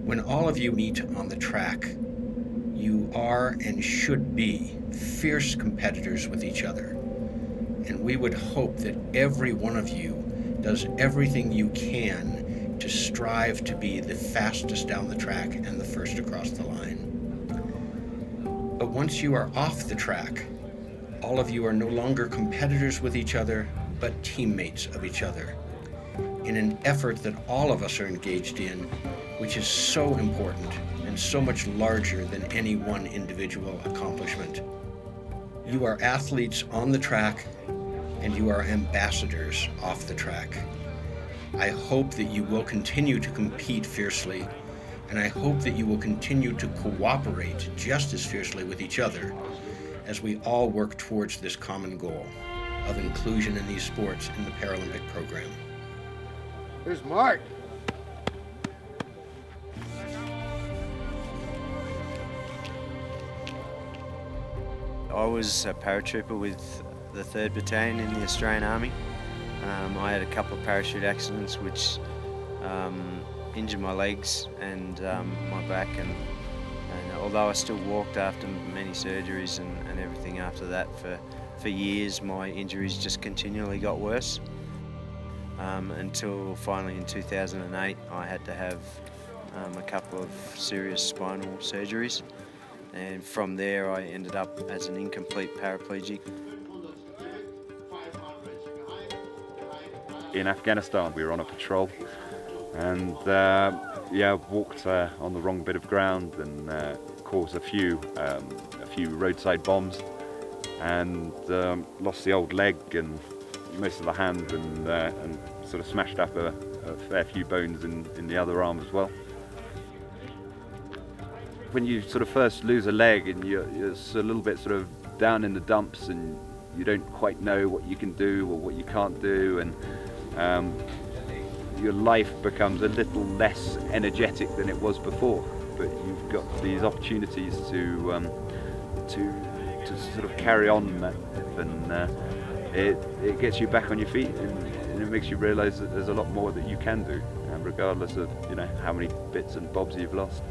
When all of you meet on the track, you are and should be fierce competitors with each other. And we would hope that every one of you does everything you can to strive to be the fastest down the track and the first across the line. But once you are off the track, all of you are no longer competitors with each other, but teammates of each other, in an effort that all of us are engaged in, which is so important and so much larger than any one individual accomplishment. You are athletes on the track, and you are ambassadors off the track. I hope that you will continue to compete fiercely, and I hope that you will continue to cooperate just as fiercely with each other as we all work towards this common goal of inclusion in these sports in the Paralympic program. Here's Mark. I was a paratrooper with the 3rd Battalion in the Australian Army. I had a couple of parachute accidents which injured my legs and my back, and although I still walked after many surgeries and everything after that for years, my injuries just continually got worse until finally in 2008 I had to have a couple of serious spinal surgeries, and from there I ended up as an incomplete paraplegic. In Afghanistan, we were on a patrol, and walked on the wrong bit of ground and caused a few roadside bombs, and lost the old leg and most of the hand, and sort of smashed up a fair few bones in the other arm as well. When you sort of first lose a leg and you're a little bit sort of down in the dumps and you don't quite know what you can do or what you can't do, and your life becomes a little less energetic than it was before, but you've got these opportunities to sort of carry on, and it gets you back on your feet, and it makes you realise that there's a lot more that you can do, regardless of how many bits and bobs you've lost.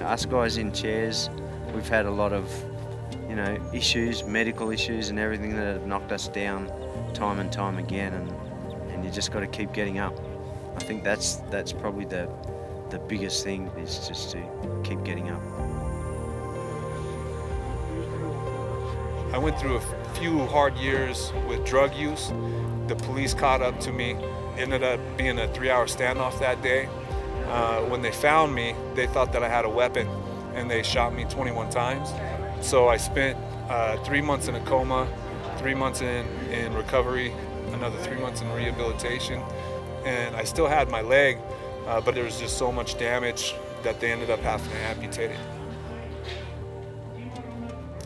Us guys in chairs, we've had a lot of issues, medical issues and everything that have knocked us down time and time again, and you just got to keep getting up. I think that's probably the biggest thing, is just to keep getting up. I went through a few hard years with drug use. The police caught up to me. Ended up being a 3-hour standoff that day. When they found me, they thought that I had a weapon, and they shot me 21 times. So I spent 3 months in a coma, 3 months in recovery, another 3 months in rehabilitation, and I still had my leg, but there was just so much damage that they ended up having to amputate it.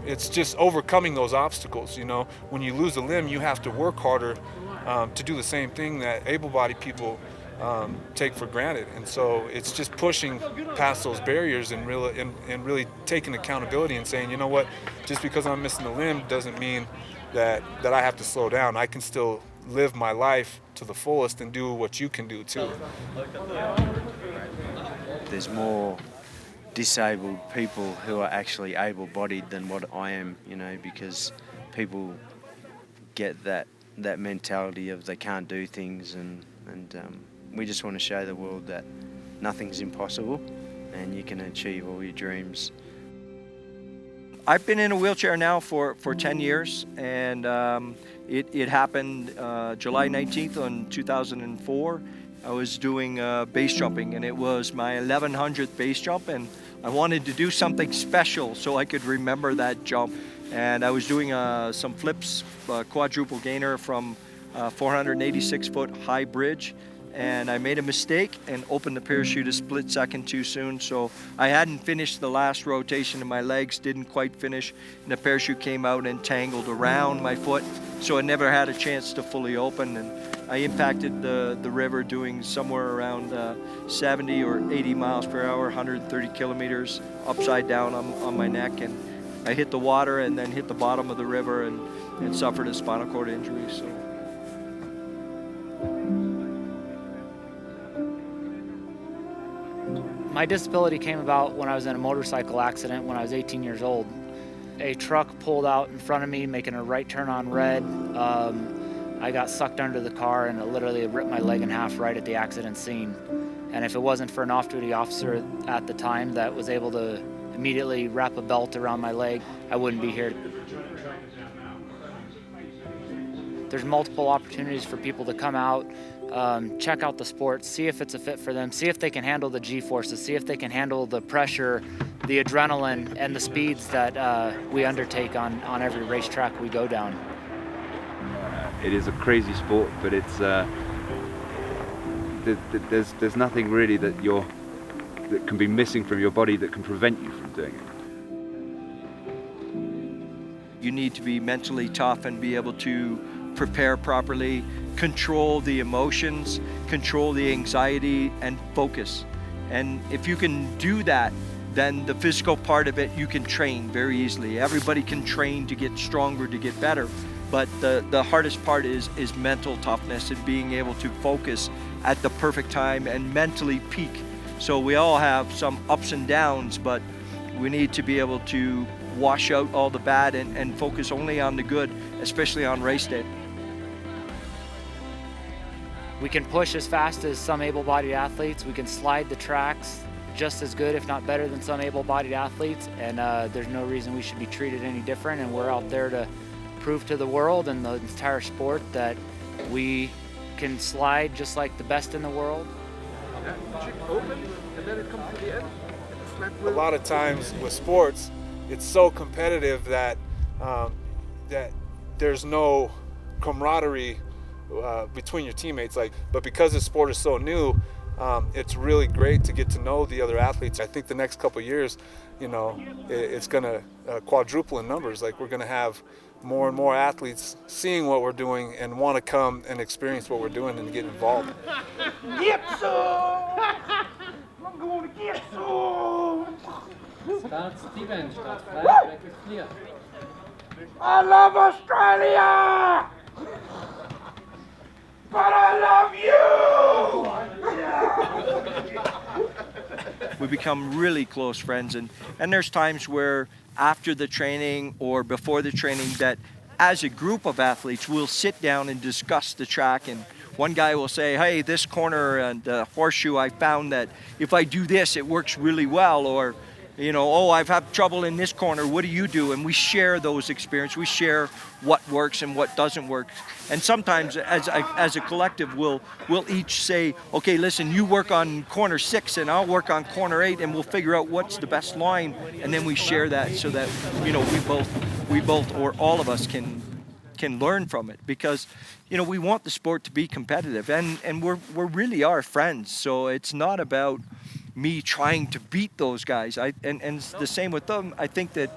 It's just overcoming those obstacles. When you lose a limb, you have to work harder to do the same thing that able-bodied people take for granted, and so it's just pushing past those barriers and really taking accountability and saying, you know what, just because I'm missing a limb doesn't mean that I have to slow down. I can still live my life to the fullest and do what you can do too. There's more disabled people who are actually able-bodied than what I am, because people get that mentality of they can't do things, and we just want to show the world that nothing's impossible and you can achieve all your dreams. I've been in a wheelchair now for 10 years, and it happened July 19th on 2004. I was doing base jumping, and it was my 1100th base jump, and I wanted to do something special so I could remember that jump. And I was doing some flips, quadruple gainer from 486-foot high bridge, and I made a mistake and opened the parachute a split second too soon, so I hadn't finished the last rotation and my legs didn't quite finish, and the parachute came out and tangled around my foot, so I never had a chance to fully open, and I impacted the river doing somewhere around 70 or 80 miles per hour, 130 kilometers upside down on my neck, and I hit the water and then hit the bottom of the river and suffered a spinal cord injury. So. My disability came about when I was in a motorcycle accident when I was 18 years old. A truck pulled out in front of me making a right turn on red. I got sucked under the car and it literally ripped my leg in half right at the accident scene. And if it wasn't for an off-duty officer at the time that was able to immediately wrap a belt around my leg, I wouldn't be here. There's multiple opportunities for people to come out, check out the sport, see if it's a fit for them, see if they can handle the G-forces, see if they can handle the pressure, the adrenaline, and the speeds that we undertake on every racetrack we go down. It is a crazy sport, but it's there's nothing really that can be missing from your body that can prevent you from doing it. You need to be mentally tough and be able to prepare properly, control the emotions, control the anxiety, and focus. And if you can do that, then the physical part of it you can train very easily. Everybody can train to get stronger, to get better. But the hardest part is mental toughness and being able to focus at the perfect time and mentally peak. So we all have some ups and downs, but we need to be able to wash out all the bad and focus only on the good, especially on race day. We can push as fast as some able-bodied athletes. We can slide the tracks just as good, if not better, than some able-bodied athletes. And there's no reason we should be treated any different. And we're out there to prove to the world and the entire sport that we can slide just like the best in the world. A lot of times with sports, it's so competitive that that there's no camaraderie between your teammates. But because this sport is so new, it's really great to get to know the other athletes. I think the next couple of years, it's going to quadruple in numbers. Like, we're going to have more and more athletes seeing what we're doing and want to come and experience what we're doing and get involved. Get some! I'm going to get some! Start Steven, start frei, track is clear. I love Australia! But I love you! We become really close friends, and there's times where after the training or before the training that as a group of athletes we'll sit down and discuss the track, and one guy will say, hey, this corner and the horseshoe, I found that if I do this it works really well, or oh, I've had trouble in this corner, what do you do? And we share those experiences. We share what works and what doesn't work. And sometimes as a collective, we'll each say, okay, listen, you work on corner 6 and I'll work on corner 8, and we'll figure out what's the best line. And then we share that so that, we both or all of us can learn from it, because we want the sport to be competitive, and we really are friends. So it's not about me trying to beat those guys. And it's the same with them. I think that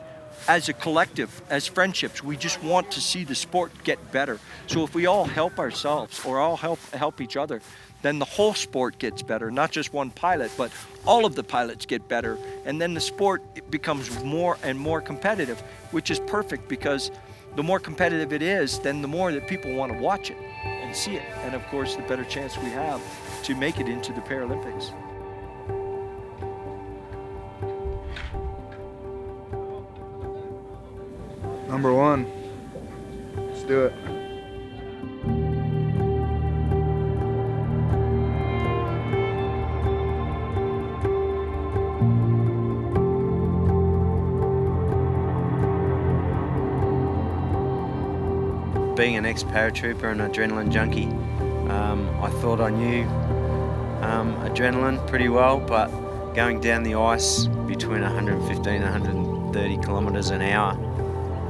as a collective, as friendships, we just want to see the sport get better. So if we all help ourselves or all help each other, then the whole sport gets better, not just one pilot, but all of the pilots get better. And then the sport becomes more and more competitive, which is perfect, because the more competitive it is, then the more that people want to watch it and see it. And of course, the better chance we have to make it into the Paralympics. Number 1. Let's do it. Being an ex-paratrooper and adrenaline junkie, I thought I knew adrenaline pretty well, but going down the ice between 115 and 130 kilometers an hour,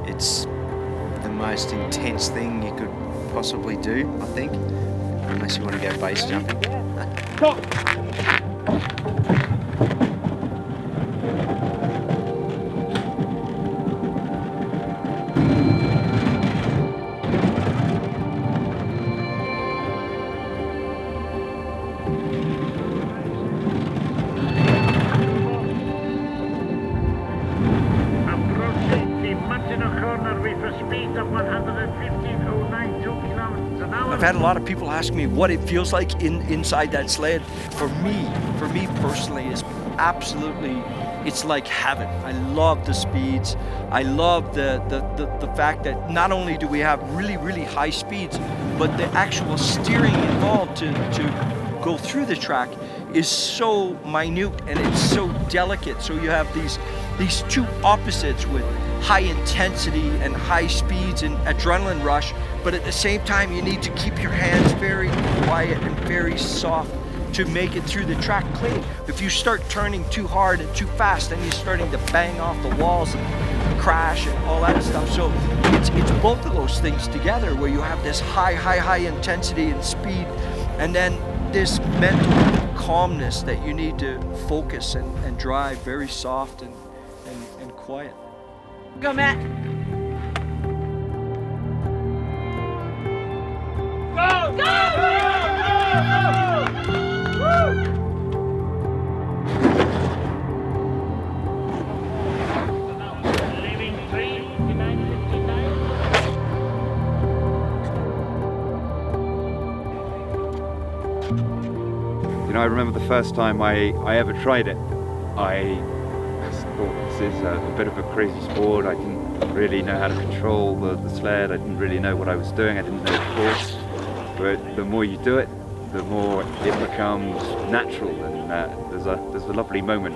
it's the most intense thing you could possibly do, I think, unless you want to go base jumping. Approaching the in a corner with a speed of 115.092 kilometers an hour. I've had a lot of people ask me what it feels like inside that sled. For me personally, it's absolutely, it's like heaven. I love the speeds. I love the fact that not only do we have really, really high speeds, but the actual steering involved to go through the track is so minute and it's so delicate. So you have these two opposites with high intensity and high speeds and adrenaline rush, but at the same time you need to keep your hands very quiet and very soft to make it through the track clean. If you start turning too hard and too fast, then you're starting to bang off the walls and crash and all that stuff. So it's both of those things together where you have this high intensity and speed, and then this mental calmness that you need to focus and drive very soft and quiet. Go, Matt. Go! Go! Leaving 3:59.59. You know, I remember the first time I ever tried it. I thought this is a bit of a crazy sport. I didn't really know how to control the sled. I didn't really know what I was doing. I didn't know the course. But the more you do it, the more it becomes natural. And there's a lovely moment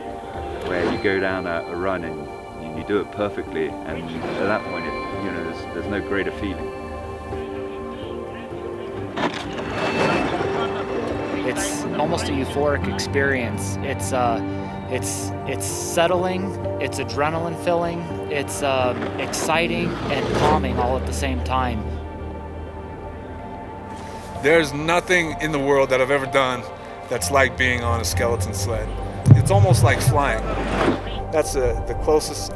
where you go down a run and you do it perfectly. And at that point, there's no greater feeling. It's almost a euphoric experience. It's settling, it's adrenaline filling, it's exciting and calming all at the same time. There's nothing in the world that I've ever done that's like being on a skeleton sled. It's almost like flying. That's the closest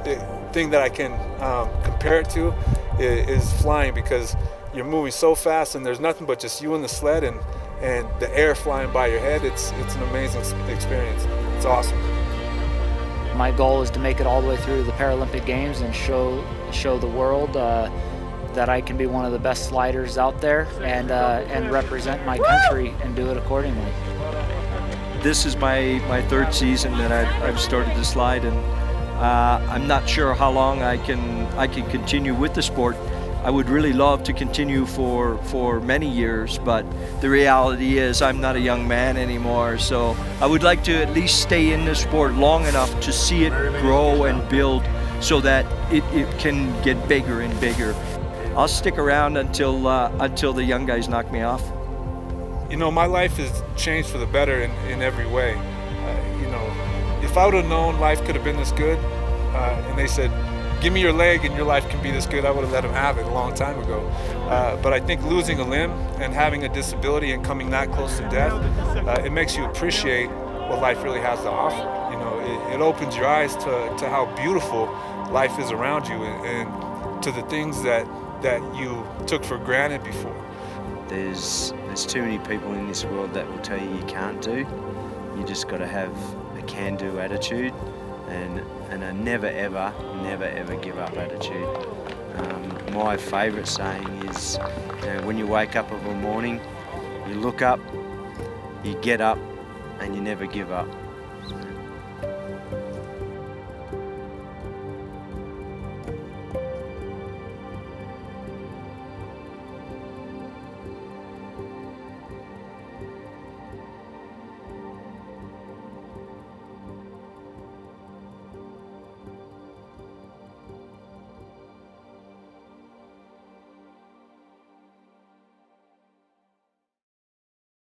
thing that I can compare it to is flying, because you're moving so fast and there's nothing but just you and the sled and the air flying by your head. It's an amazing experience. It's awesome. My goal is to make it all the way through the Paralympic Games and show the world that I can be one of the best sliders out there and represent my country and do it accordingly. This is my third season that I've started to slide, and I'm not sure how long I can continue with the sport. I would really love to continue for many years, but the reality is I'm not a young man anymore, so I would like to at least stay in the sport long enough to see it grow and build so that it can get bigger and bigger. I'll stick around until the young guys knock me off. You know, my life has changed for the better in every way. If I would have known life could have been this good, and they said, give me your leg and your life can be this good, I would have let them have it a long time ago. But I think losing a limb and having a disability and coming that close to death, it makes you appreciate what life really has to offer. You know, it opens your eyes to how beautiful life is around you and to the things that you took for granted before. There's too many people in this world that will tell you can't do. You just got to have a can-do attitude and a never ever give up attitude. My favourite saying is, when you wake up of a morning, you look up, you get up, and you never give up.